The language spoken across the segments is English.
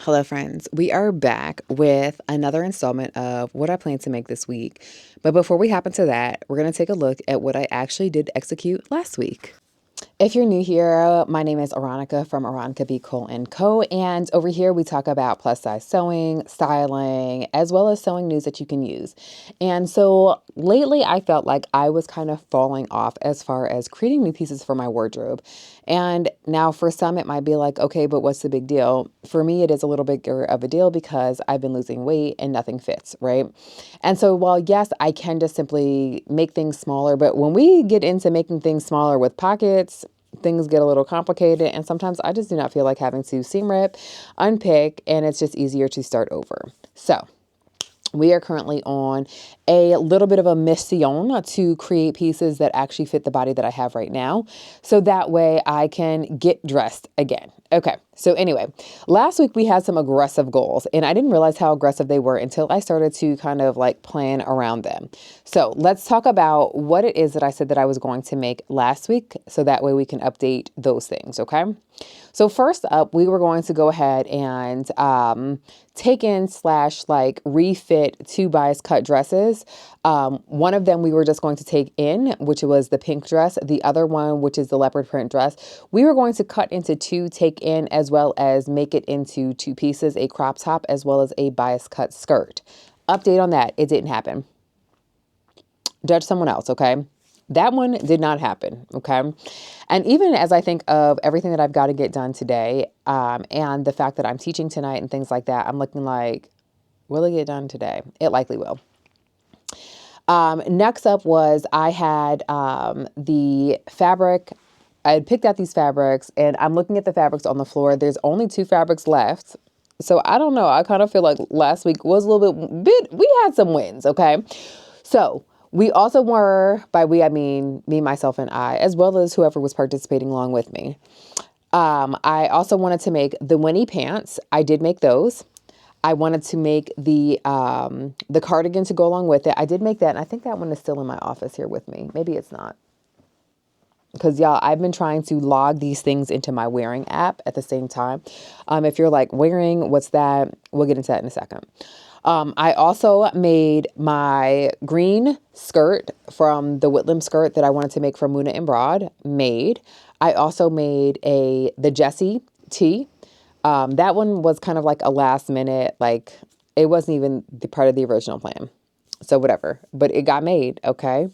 Hello, friends. We are back with another installment of what I plan to make this week. But before we hop into that, we're going to take a look at what I actually did execute last week. If you're new here, my name is Aronica from Aronica B. Cole & Co. And over here, we talk about plus size sewing, styling, as well as sewing news that you can use. And so lately, I felt like I was kind of falling off as far as creating new pieces for my wardrobe. And now for some, it might be like, okay, but what's the big deal? For me, it is a little bigger of a deal because I've been losing weight and nothing fits, right? And so while yes, I can just simply make things smaller, but when we get into making things smaller with pockets, things get a little complicated. And sometimes I just do not feel like having to seam rip, unpick, and it's just easier to start over. So we are currently on a little bit of a mission to create pieces that actually fit the body that I have right now. So that way I can get dressed again. Okay. So anyway, last week we had some aggressive goals and I didn't realize how aggressive they were until I started to kind of like plan around them. So let's talk about what it is that I said that I was going to make last week. So that way we can update those things. Okay. So first up, we were going to go ahead and take in / like refit two bias cut dresses. One of them we were just going to take in, which was the pink dress. The other one, which is the leopard print dress, we were going to cut into two, take in, as well as make it into two pieces, a crop top, as well as a bias cut skirt. Update on that. It didn't happen. Judge someone else. Okay. That one did not happen. Okay. And even as I think of everything that I've got to get done today, and the fact that I'm teaching tonight and things like that, I'm looking like, will it get done today? It likely will. Next up was I had the fabric. I had picked out these fabrics and I'm looking at the fabrics on the floor. There's only two fabrics left. So I don't know. I kind of feel like last week was a little bit, we had some wins. Okay. So we also were, by we, I mean me, myself, and I, as well as whoever was participating along with me. I also wanted to make the Winnie pants. I did make those. I wanted to make the cardigan to go along with it. I did make that, and I think that one is still in my office here with me. Maybe it's not. Because y'all, I've been trying to log these things into my wearing app at the same time. If you're like wearing, what's that? We'll get into that in a second. I also made my green skirt from the Whitlam skirt that I wanted to make from Muna and Broad made. I also made the Jessie tee. That one was kind of like a last minute, like it wasn't even the part of the original plan. So whatever, but it got made. Okay.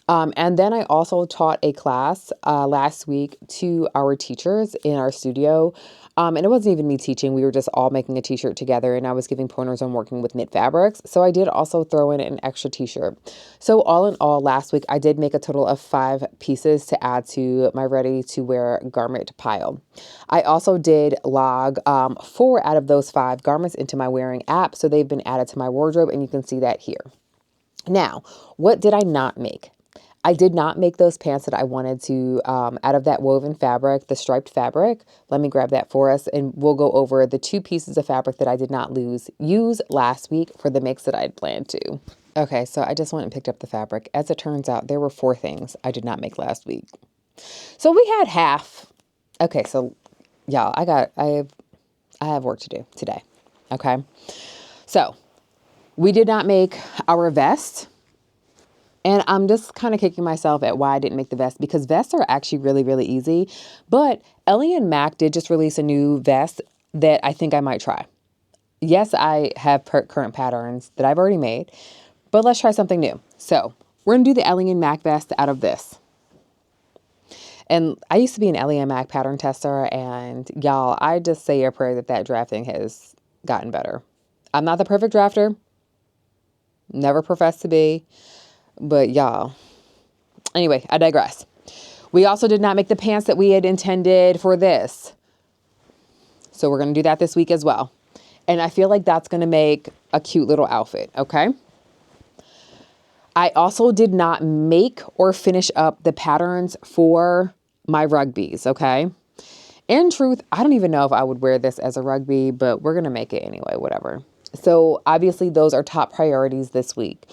And then I also taught a class last week to our teachers in our studio. And it wasn't even me teaching. We were just all making a t-shirt together and I was giving pointers on working with knit fabrics. So I did also throw in an extra t-shirt. So all in all, last week, I did make a total of 5 pieces to add to my ready to wear garment pile. I also did log 4 out of those 5 garments into my wearing app. So they've been added to my wardrobe and you can see that here. Now, what did I not make? I did not make those pants that I wanted to out of that woven fabric, the striped fabric. Let me grab that for us and we'll go over the 2 pieces of fabric that I did not use last week for the mix that I had planned to. Okay, so I just went and picked up the fabric. As it turns out, there were 4 things I did not make last week. So we had half. Okay, so y'all, I have work to do today. Okay. So we did not make our vest. And I'm just kind of kicking myself at why I didn't make the vest because vests are actually really, really easy. But Ellie and Mac did just release a new vest that I think I might try. Yes, I have current patterns that I've already made, but let's try something new. So we're going to do the Ellie and Mac vest out of this. And I used to be an Ellie and Mac pattern tester and y'all, I just say a prayer that drafting has gotten better. I'm not the perfect drafter. Never professed to be. But y'all, anyway, I digress. We also did not make the pants that we had intended for this. So we're going to do that this week as well. And I feel like that's going to make a cute little outfit. Okay. I also did not make or finish up the patterns for my rugbies. Okay. In truth, I don't even know if I would wear this as a rugby, but we're going to make it anyway, whatever. So obviously those are top priorities this week.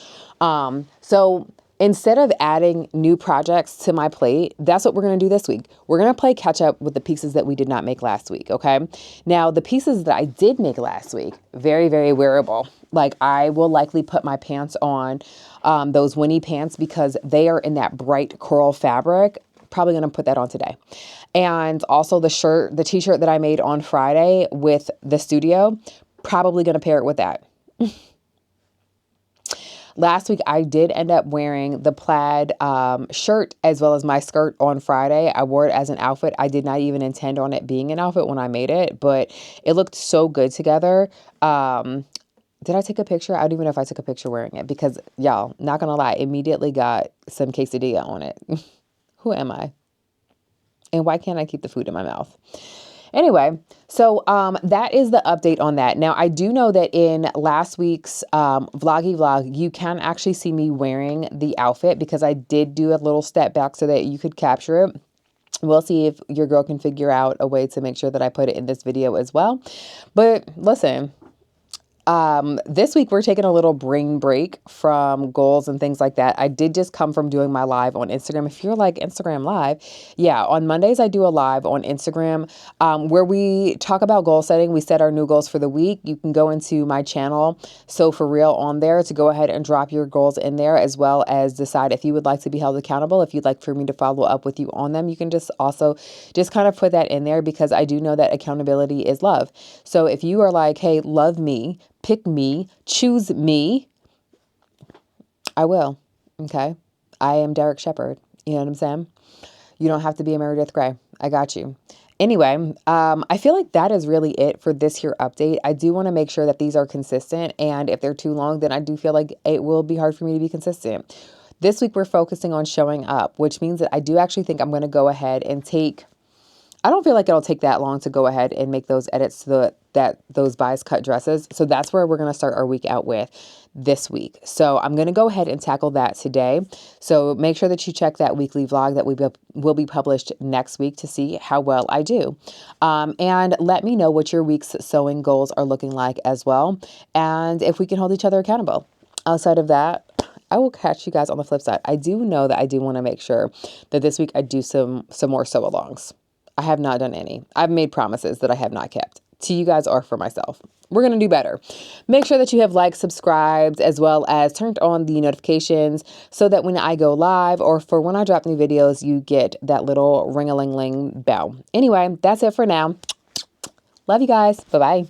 So instead of adding new projects to my plate, that's what we're going to do this week. We're going to play catch up with the pieces that we did not make last week. Okay. Now, the pieces that I did make last week, very, very wearable. Like, I will likely put my pants on, those Winnie pants, because they are in that bright coral fabric. Probably going to put that on today. And also the t-shirt that I made on Friday with the studio, probably going to pair it with that. Last week, I did end up wearing the plaid shirt as well as my skirt on Friday. I wore it as an outfit. I did not even intend on it being an outfit when I made it, but it looked so good together. Did I take a picture? I don't even know if I took a picture wearing it, because y'all, not gonna lie, immediately got some quesadilla on it. Who am I? And why can't I keep the food in my mouth? Anyway, so that is the update on that. Now, I do know that in last week's vloggy vlog, you can actually see me wearing the outfit, because I did do a little step back so that you could capture it. We'll see if your girl can figure out a way to make sure that I put it in this video as well. But listen, this week we're taking a little brain break from goals and things like that. I did just come from doing my live on Instagram. If you're like, Instagram live, yeah, on Mondays I do a live on Instagram where we talk about goal setting. We set our new goals for the week. You can go into my channel, So For Real, on there to go ahead and drop your goals in there, as well as decide if you would like to be held accountable. If you'd like for me to follow up with you on them, you can just also just kind of put that in there, because I do know that accountability is love. So if you are like, hey, love me, pick me, choose me, I will. Okay. I am Derek Shepherd. You know what I'm saying? You don't have to be a Meredith Grey. I got you. Anyway, I feel like that is really it for this here update. I do want to make sure that these are consistent. And if they're too long, then I do feel like it will be hard for me to be consistent. This week, we're focusing on showing up, which means that I do actually think I'm going to go ahead and I don't feel like it'll take that long to go ahead and make those edits to those bias cut dresses. So that's where we're going to start our week out with this week. So I'm going to go ahead and tackle that today. So make sure that you check that weekly vlog that will be published next week to see how well I do. And let me know what your week's sewing goals are looking like as well, and if we can hold each other accountable. Outside of that, I will catch you guys on the flip side. I do know that I do want to make sure that this week I do some more sew-alongs. I have not done any. I've made promises that I have not kept, to you guys or for myself. We're going to do better. Make sure that you have liked, subscribed, as well as turned on the notifications, so that when I go live or for when I drop new videos, you get that little ring-a-ling-ling bell. Anyway, that's it for now. Love you guys. Bye-bye.